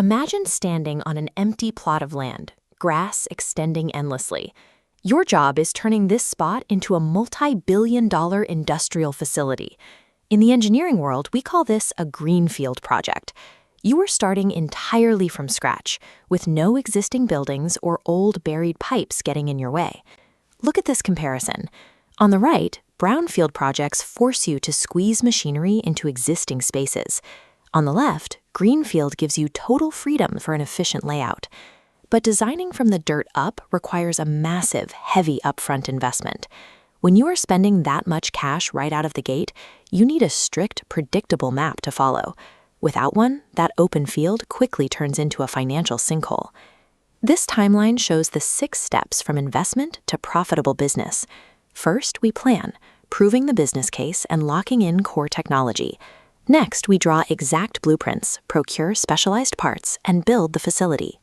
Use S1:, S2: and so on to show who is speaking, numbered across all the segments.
S1: Imagine standing on an empty plot of land, grass extending endlessly. Your job is turning this spot into a multi-billion-dollar industrial facility. In the engineering world, we call this a greenfield project. You are starting entirely from scratch, with no existing buildings or old buried pipes getting in your way. Look at this comparison. On the right, brownfield projects force you to squeeze machinery into existing spaces. On the left, greenfield gives you total freedom for an efficient layout. But designing from the dirt up requires a massive, heavy upfront investment. When you are spending that much cash right out of the gate, you need a strict, predictable map to follow. Without one, that open field quickly turns into a financial sinkhole. This timeline shows the 6 steps from investment to profitable business. First, we plan, proving the business case and locking in core technology. Next, we draw exact blueprints, procure specialized parts, and build the facility.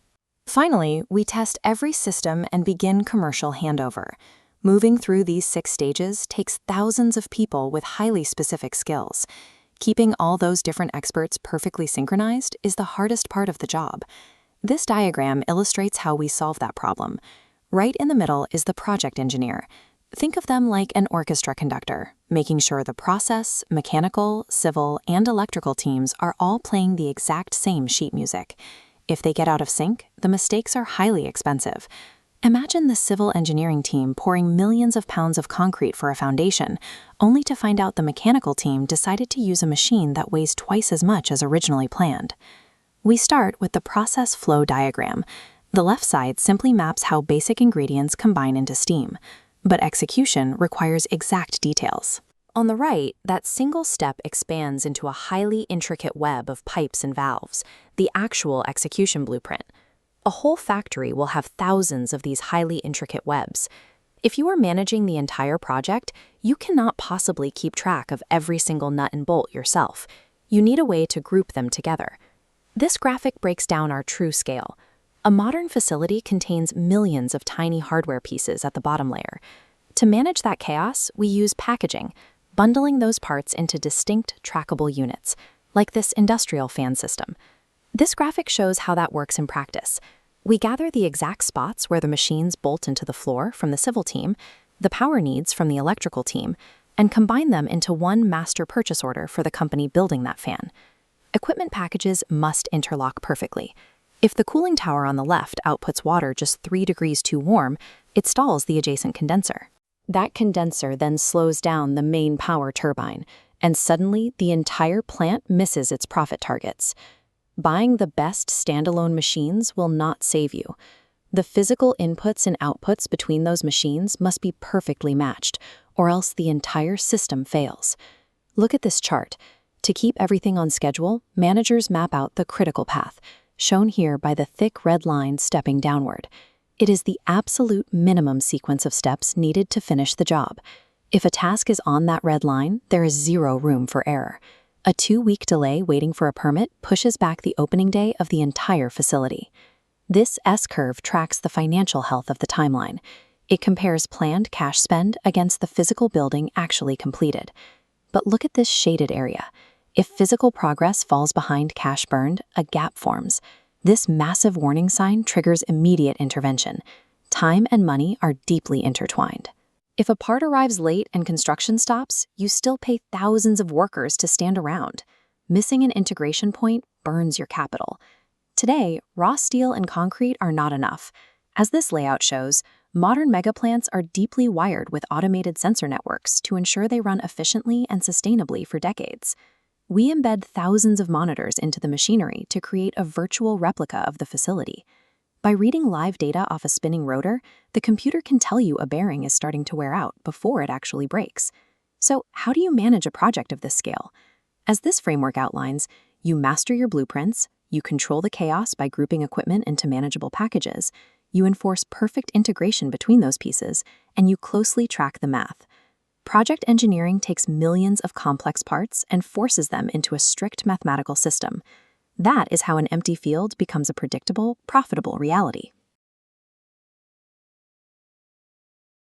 S1: Finally, we test every system and begin commercial handover. Moving through these 6 stages takes thousands of people with highly specific skills. Keeping all those different experts perfectly synchronized is the hardest part of the job. This diagram illustrates how we solve that problem. Right in the middle is the project engineer. Think of them like an orchestra conductor, making sure the process, mechanical, civil, and electrical teams are all playing the exact same sheet music. If they get out of sync, the mistakes are highly expensive. Imagine the civil engineering team pouring millions of pounds of concrete for a foundation, only to find out the mechanical team decided to use a machine that weighs twice as much as originally planned. We start with the process flow diagram. The left side simply maps how basic ingredients combine into steam, but execution requires exact details. On the right, that single step expands into a highly intricate web of pipes and valves, the actual execution blueprint. A whole factory will have thousands of these highly intricate webs. If you are managing the entire project, you cannot possibly keep track of every single nut and bolt yourself. You need a way to group them together. This graphic breaks down our true scale. A modern facility contains millions of tiny hardware pieces at the bottom layer. To manage that chaos, we use packaging, bundling those parts into distinct, trackable units, like this industrial fan system. This graphic shows how that works in practice. We gather the exact spots where the machines bolt into the floor from the civil team, the power needs from the electrical team, and combine them into one master purchase order for the company building that fan. Equipment packages must interlock perfectly. If the cooling tower on the left outputs water just 3 degrees too warm, it stalls the adjacent condenser. That condenser then slows down the main power turbine, and suddenly the entire plant misses its profit targets. Buying the best standalone machines will not save you. The physical inputs and outputs between those machines must be perfectly matched, or else the entire system fails. Look at this chart. To keep everything on schedule, managers map out the critical path, shown here by the thick red line stepping downward. It is the absolute minimum sequence of steps needed to finish the job. If a task is on that red line, there is zero room for error. A 2-week delay waiting for a permit pushes back the opening day of the entire facility. This S-curve tracks the financial health of the timeline. It compares planned cash spend against the physical building actually completed. But look at this shaded area. If physical progress falls behind cash burned, a gap forms. This massive warning sign triggers immediate intervention. Time and money are deeply intertwined. If a part arrives late and construction stops, you still pay thousands of workers to stand around. Missing an integration point burns your capital. Today, raw steel and concrete are not enough. As this layout shows, modern megaplants are deeply wired with automated sensor networks to ensure they run efficiently and sustainably for decades. We embed thousands of monitors into the machinery to create a virtual replica of the facility. By reading live data off a spinning rotor, the computer can tell you a bearing is starting to wear out before it actually breaks. So, how do you manage a project of this scale? As this framework outlines, you master your blueprints, you control the chaos by grouping equipment into manageable packages, you enforce perfect integration between those pieces, and you closely track the math. Project engineering takes millions of complex parts and forces them into a strict mathematical system. That is how an empty field becomes a predictable, profitable reality.